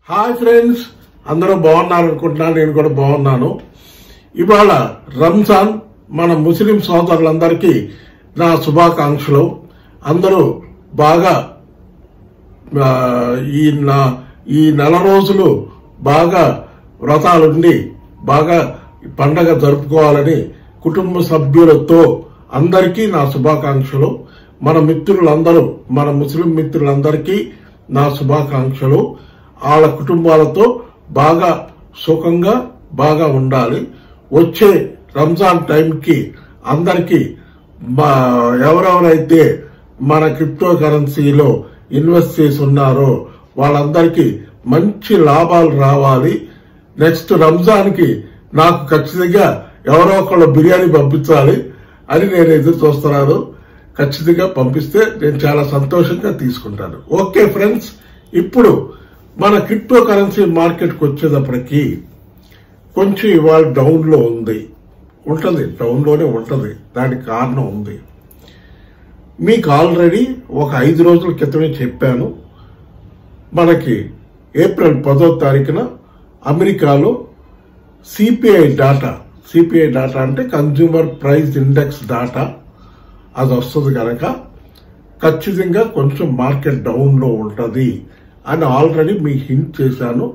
Hi friends, అందరూ బాగున్నారు అనుకుంటున్నాను. నేను కూడా బాగున్నాను. ఇవాళ రంజాన్. మన ముస్లిం సోదరులందరికీ నా శుభాకాంక్షలు. అందరూ బాగా ఈ నెల రోజులు బాగా వ్రతాలుండి బాగా పండగ జరుపుకోవాలని కుటుంబ సభ్యులతో అందరికీ నా శుభాకాంక్షలు. మన మిత్రులందరూ, మన ముస్లిం మిత్రులందరికీ నా శుభాకాంక్షలు. వాళ్ళ కుటుంబాలతో బాగా సుఖంగా బాగా ఉండాలి. వచ్చే రంజాన్ టైంకి అందరికీ ఎవరెవరైతే మన క్రిప్టో కరెన్సీలో ఇన్వెస్ట్ చేసి ఉన్నారో వాళ్ళందరికీ మంచి లాభాలు రావాలి. నెక్స్ట్ రంజాన్ కి నాకు ఖచ్చితంగా ఎవరో ఒకళ్ళు బిర్యానీ పంపించాలి అని నేను ఎదురు చూస్తున్నాను. ఖచ్చితంగా పంపిస్తే నేను చాలా సంతోషంగా తీసుకుంటాను. ఓకే ఫ్రెండ్స్, ఇప్పుడు మన క్రిప్టో కరెన్సీ మార్కెట్కి వచ్చేటప్పటికి కొంచెం ఇవాళ డౌన్లో ఉంటుంది. డౌన్లోనే ఉంటుంది. దానికి కారణం ఉంది. మీకు ఆల్రెడీ ఒక 5 రోజుల క్రితమే చెప్పాను. మనకి ఏప్రిల్ 10వ తారీఖున అమెరికాలో సిపిఐ డాటా అంటే కన్జ్యూమర్ ప్రైస్ ఇండెక్స్ డాటా అది వస్తుంది కనుక ఖచ్చితంగా కొంచెం మార్కెట్ డౌన్లో ఉంటుంది అని ఆల్రెడీ మీకు హింట్ చేశాను.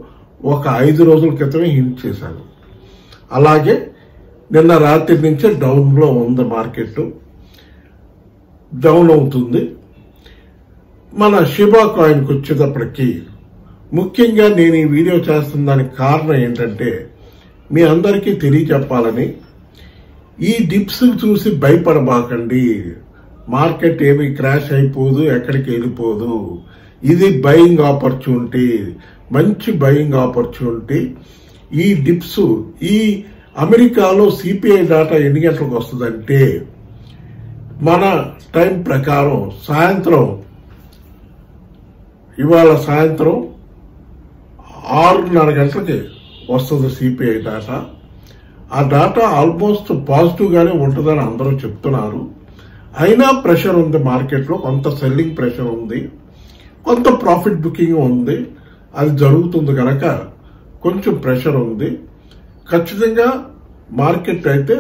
ఒక 5 రోజుల క్రితమే హింట్ చేశాను. అలాగే నిన్న రాత్రి నుంచే డౌన్లో ఉంది. మార్కెట్ డౌన్ అవుతుంది. మన షిబా కాయిన్కి వచ్చేటప్పటికి ముఖ్యంగా నేను ఈ వీడియో చేస్తున్న దానికి కారణం ఏంటంటే మీ అందరికీ తెలియచెప్పాలని. ఈ డిప్స్ చూసి భయపడబాకండి. మార్కెట్ ఏమి క్రాష్ అయిపోదు, ఎక్కడికి వెళ్ళిపోదు. ఇది బయింగ్ ఆపర్చునిటీ, మంచి బయింగ్ ఆపర్చునిటీ. ఈ డిప్స్ ఈ అమెరికాలో సిపిఐ డాటా ఎన్ని గంటలకు వస్తుందంటే మన టైం ప్రకారం ఇవాళ సాయంత్రం 6:30 గంటలకి వస్తుంది సిపిఐ డాటా. ఆ డాటా ఆల్మోస్ట్ పాజిటివ్ గానే ఉంటుందని అందరూ చెప్తున్నారు. అయినా ప్రెషర్ ఉంది మార్కెట్లో. కొంత సెల్లింగ్ ప్రెషర్ ఉంది, కొంత ప్రాఫిట్ బుకింగ్ ఉంది. అది జరుగుతుంది కనుక కొంచెం ప్రెషర్ ఉంది. ఖచ్చితంగా మార్కెట్ అయితే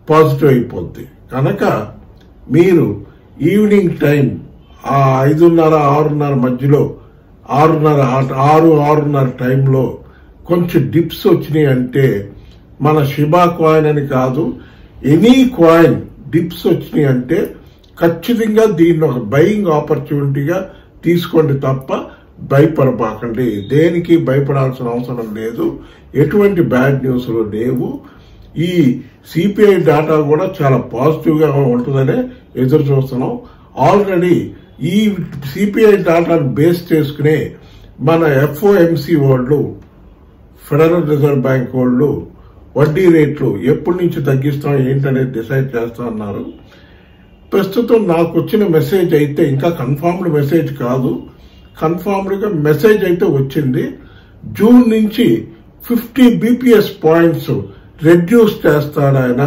పాజిటివ్ అయిపోద్ది కనుక మీరు ఈవినింగ్ టైం 5:30, 6:30 మధ్యలో 6:30 టైంలో కొంచెం డిప్స్ వచ్చినాయి అంటే మన షిబా కాయిన్ అని కాదు, ఎనీ కాయిన్ డిప్స్ వచ్చినాయి అంటే ఖచ్చితంగా దీన్ని ఒక బయింగ్ ఆపర్చునిటీగా తీసుకోండి తప్ప భయపడబాకండి. దేనికి భయపడాల్సిన అవసరం లేదు. ఎటువంటి బ్యాడ్ న్యూస్లు లేవు. ఈ సిపిఐ డాటా కూడా చాలా పాజిటివ్ గా ఉంటుందనే ఎదురు చూస్తున్నాం. ఆల్రెడీ ఈ సిపిఐ డాటాను బేస్ చేసుకునే మన ఎఫ్ఓఎంసి వాళ్ళు, ఫెడరల్ రిజర్వ్ బ్యాంక్ వాళ్ళు వడ్డీ రేట్లు ఎప్పటి నుంచి తగ్గిస్తాం ఏంటనేది డిసైడ్ చేస్తా అన్నారు. ప్రస్తుతం నాకు వచ్చిన మెసేజ్ అయితే ఇంకా కన్ఫర్మ్డ్ మెసేజ్ కాదు, కన్ఫర్మ్డ్ గా మెసేజ్ అయితే వచ్చింది. జూన్ నుంచి 50 BPS పాయింట్స్ రెడ్యూస్ చేస్తాడు ఆయన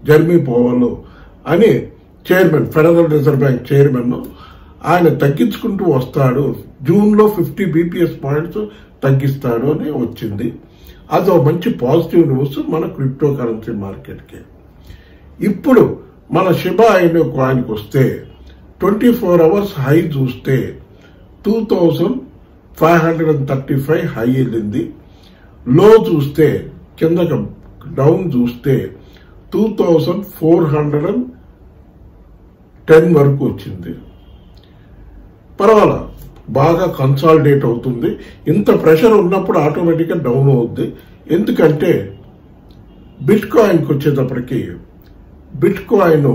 జెర్మీ పవల్ అని chairman, federal reserve bank chairman. ఆయన తగ్గించుకుంటూ వస్తాడు. జూన్ లో 50 BPS పాయింట్స్ తగ్గిస్తాడు అని వచ్చింది. అదో మంచి పాజిటివ్ న్యూస్ మన క్రిప్టో కరెన్సీ మార్కెట్ కి. ఇప్పుడు మన షిబా అయిన కాయిన్కి వస్తే 24 అవర్స్ హై చూస్తే 2535 హై వెళ్ళింది. లో చూస్తే కిందకి డౌన్ చూస్తే 2410 వరకు వచ్చింది. పర్వాలా, బాగా కన్సాలిడేట్ అవుతుంది. ఇంత ప్రెషర్ ఉన్నప్పుడు ఆటోమేటిక్గా డౌన్ అవుద్ది. ఎందుకంటే బిట్ కాయిన్కి వచ్చేటప్పటికి బిట్ కాయిన్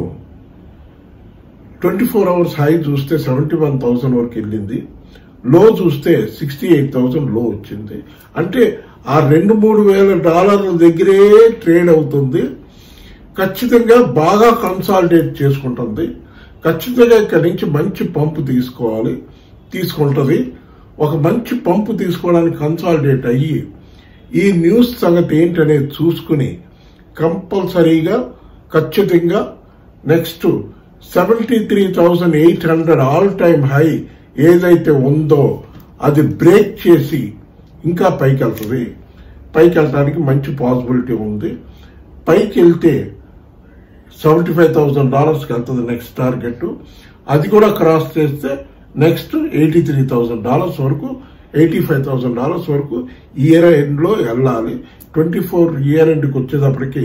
24 అవర్స్ హై చూస్తే 71,000 వరకు వెళ్ళింది. లో చూస్తే 68,000 లో వచ్చింది. అంటే ఆ $2,000-3,000 దగ్గరే ట్రేడ్ అవుతుంది. ఖచ్చితంగా బాగా కన్సాలిడేట్ చేసుకుంటుంది. ఖచ్చితంగా ఇక్కడి నుంచి మంచి పంపు తీసుకుంటుంది. ఒక మంచి పంపు తీసుకోవడానికి కన్సాలిడేట్ అయ్యి ఈ న్యూస్ సంగతి ఏంటనేది చూసుకుని కంపల్సరీగా ఖచ్చితంగా నెక్స్ట్ 73,800 ఆల్ టైమ్ హై ఏదైతే ఉందో అది బ్రేక్ చేసి ఇంకా పైకి వెళ్తుంది. పైకి వెళ్ళడానికి మంచి పాసిబిలిటీ ఉంది. పైకి వెళ్తే $75,000 వెళ్తుంది నెక్స్ట్ టార్గెట్. అది కూడా క్రాస్ చేస్తే నెక్స్ట్ $83,000 వరకు, $85,000 వరకు ఇయర్ ఎండ్ లో వెళ్ళాలి. 24 ఇయర్ ఎండ్కి వచ్చేటప్పటికి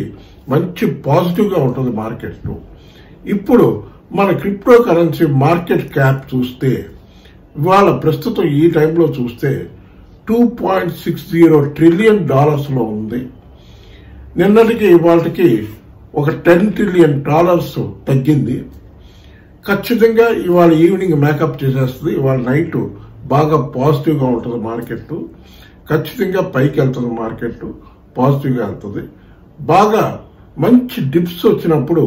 మంచి పాజిటివ్ గా ఉంటుంది మార్కెట్. ఇప్పుడు మన క్రిప్టో కరెన్సీ మార్కెట్ క్యాప్ చూస్తే ఇవాళ ప్రస్తుతం ఈ టైంలో చూస్తే $2.60 ట్రిలియన్ లో ఉంది. నిన్నటికి ఇవాళకి ఒక $10 ట్రిలియన్ తగ్గింది. ఖచ్చితంగా ఇవాళ ఈవినింగ్ మేకప్ చేసేస్తుంది. ఇవాళ నైట్ బాగా పాజిటివ్ గా ఉంటుంది మార్కెట్. ఖచ్చితంగా పైకి వెళ్తుంది మార్కెట్, పాజిటివ్ గా వెళ్తుంది. బాగా మంచి డిప్స్ వచ్చినప్పుడు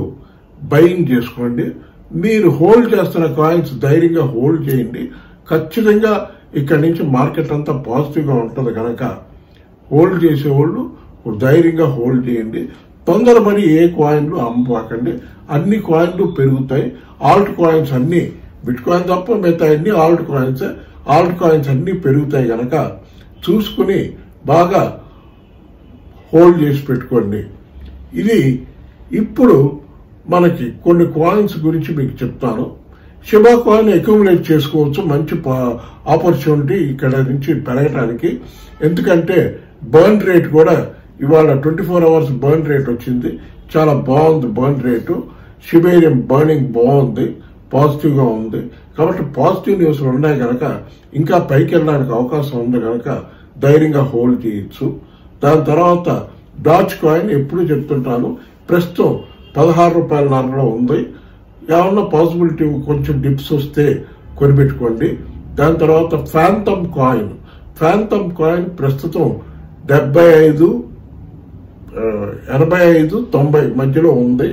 బయింగ్ చేసుకోండి. మీరు హోల్డ్ చేస్తున్న కాయిన్స్ ధైర్యంగా హోల్డ్ చేయండి. ఖచ్చితంగా ఇక్కడి నుంచి మార్కెట్ అంతా పాజిటివ్ గా ఉంటుంది కనుక హోల్డ్ చేసేవాళ్ళు ధైర్యంగా హోల్డ్ చేయండి. తొందరపడి ఏ కాయిన్లు అమ్మపాకండి. అన్ని కాయిన్లు పెరుగుతాయి. ఆల్ట్ కాయిన్స్ అన్ని, బిట్ కాయిన్ తప్ప మిగతా అన్ని ఆల్ట్ కాయిన్స్ అన్ని పెరుగుతాయి కనుక చూసుకుని బాగా హోల్డ్ చేసి పెట్టుకోండి. ఇది ఇప్పుడు మనకి కొన్ని కాయిన్స్ గురించి మీకు చెప్తాను. షిబా కాయిన్ అక్యుములేట్ చేసుకోవచ్చు. మంచి ఆపర్చునిటీ ఇక్కడ నుంచి పెరగడానికి. ఎందుకంటే బర్న్ రేట్ కూడా ఇవాళ 24 అవర్స్ బర్న్ రేట్ వచ్చింది. చాలా బాగుంది బర్న్ రేటు. షిబేరియం బర్నింగ్ బాగుంది, పాజిటివ్ గా ఉంది. కాబట్టి పాజిటివ్ న్యూస్ ఉన్నాయి కనుక ఇంకా పైకి వెళ్ళడానికి అవకాశం ఉంది కనుక ధైర్యంగా హోల్డ్ చేయొచ్చు. దాని తర్వాత డాచ్ కాయిన్ ఎప్పుడు చెప్తుంటాను, ప్రస్తుతం $16.50 ఉంది. ఏమన్నా పాసిబిలిటీ కొంచెం డిప్స్ వస్తే కొనిపెట్టుకోండి. దాని తర్వాత ఫ్యాంటమ్ కాయిన్ ప్రస్తుతం 75, 85, 90 మధ్యలో ఉంది.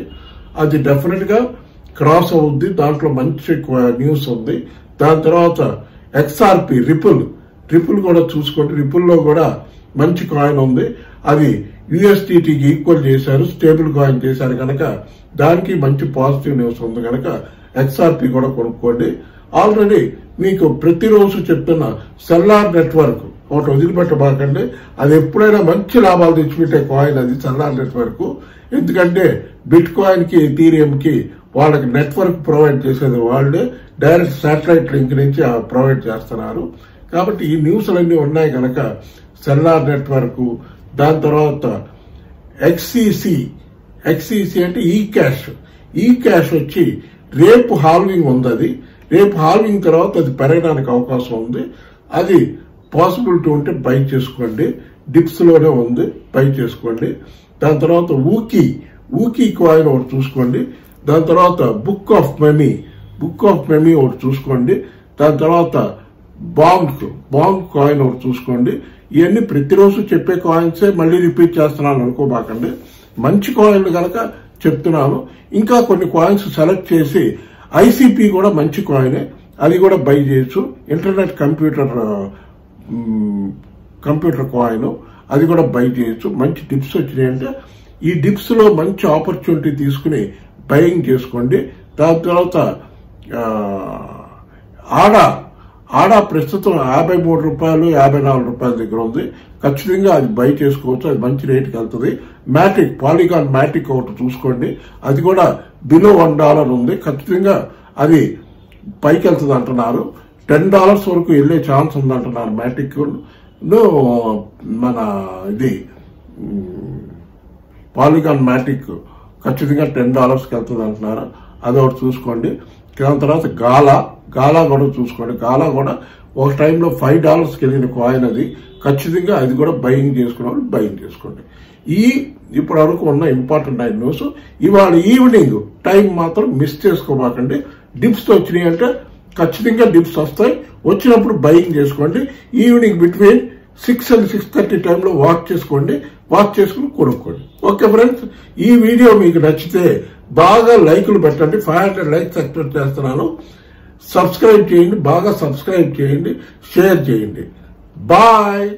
అది డెఫినెట్ గా క్రాస్ అవుద్ది. దాంట్లో మంచి న్యూస్ ఉంది. దాని తర్వాత XRP రిపుల్ కూడా చూసుకోండి. రిపుల్లో కూడా మంచి కాయిన్ ఉంది. అది USDTకి ఈక్వల్ చేశారు, స్టేబుల్ కాయిన్ చేశారు కనుక దానికి మంచి పాజిటివ్ న్యూస్ ఉంది కనుక XRP కూడా కొనుక్కోండి. ఆల్రెడీ మీకు ప్రతిరోజు చెప్తున్న సెల్లార్ నెట్వర్క్ ఒకటి వదిలిపెట్టబాకండి. అది ఎప్పుడైనా మంచి లాభాలు తెచ్చిపెట్టే కాయిన్ అది సెల్లార్ నెట్వర్క్. ఎందుకంటే బిట్ కాయిన్ కి, ఎథీరియం కి వాళ్ళకి నెట్వర్క్ ప్రొవైడ్ చేసేది వాళ్ళే. డైరెక్ట్ శాటిలైట్ లింక్ నుంచి ప్రొవైడ్ చేస్తున్నారు. కాబట్టి ఈ న్యూస్లన్నీ ఉన్నాయి కనుక సెల్లార్ నెట్వర్క్. దాని తర్వాత XCC అంటే ఈ క్యాష్ వచ్చి రేపు హాల్వింగ్ ఉంది. అది రేపు హాల్వింగ్ తర్వాత అది పెరగడానికి అవకాశం ఉంది. అది పాసిబిలిటీ ఉంటే బై చేసుకోండి. డిప్స్ లోనే ఉంది, బై చేసుకోండి. దాని తర్వాత ఊకీ కాయిన్ ఒకటి చూసుకోండి. దాని తర్వాత బుక్ ఆఫ్ మెమీ ఒకటి చూసుకోండి. దాని తర్వాత బాంగ్ కాయిన్ ఒకటి చూసుకోండి. ఇవన్నీ ప్రతిరోజు చెప్పే కాయిన్సే మళ్ళీ రిపీట్ చేస్తున్నాను అనుకోబాకండి. మంచి కాయిన్లు కనుక చెప్తున్నాను. ఇంకా కొన్ని కాయిన్స్ సెలెక్ట్ చేసి ICP కూడా మంచి కాయినే, అది కూడా బై చేయొచ్చు. ఇంటర్నెట్ కంప్యూటర్ కాయిన్, అది కూడా బై చేయొచ్చు. మంచి డిప్స్ వచ్చినాయంటే ఈ డిప్స్ లో మంచి ఆపర్చునిటీ తీసుకుని బయింగ్ చేసుకోండి. దాని తర్వాత ఆడా ప్రస్తుతం $53, $54 దగ్గర ఉంది. ఖచ్చితంగా అది బై చేసుకోవచ్చు. అది మంచి రేటుకి వెళ్తుంది. పాలిగాన్ మ్యాటిక్ ఒకటి చూసుకోండి. అది కూడా బిలో $1 ఉంది. ఖచ్చితంగా అది పైకి వెళ్తుంది అంటున్నారు. $10 వరకు వెళ్లే ఛాన్స్ ఉంది అంటున్నారు మ్యాటిక్. మన ఇది పాలిగాన్ మ్యాటిక్ ఖచ్చితంగా $10కి వెళ్తుంది అంటున్నారు. అది ఒకటి చూసుకోండి. దాని తర్వాత గాలా కూడా చూసుకోండి. గాలా కూడా ఒక టైంలో $5కి వెళ్ళిన కాయిన్ అది. ఖచ్చితంగా అది కూడా బయింగ్ చేసుకోండి. ఇప్పటి వరకు ఉన్న ఇంపార్టెంట్ న్యూస్. ఇవాళ ఈవినింగ్ టైం మాత్రం మిస్ చేసుకోబాకండి. డిప్స్ వచ్చినాయి అంటే ఖచ్చితంగా డిప్స్ వస్తాయి. వచ్చినప్పుడు బయింగ్ చేసుకోండి. ఈవినింగ్ బిట్వీన్ 6 and 6:30 టైంలో వాచ్ చేసుకుని కొనుక్కోండి. ఓకే ఫ్రెండ్స్, ఈ వీడియో మీకు నచ్చితే బాగా లైకులు పెట్టండి. 500 లైక్స్ ఎక్స్పెక్ట్ చేస్తున్నాను. సబ్స్క్రైబ్ చేయండి, బాగా సబ్స్క్రైబ్ చేయండి, షేర్ చేయండి. బాయ్.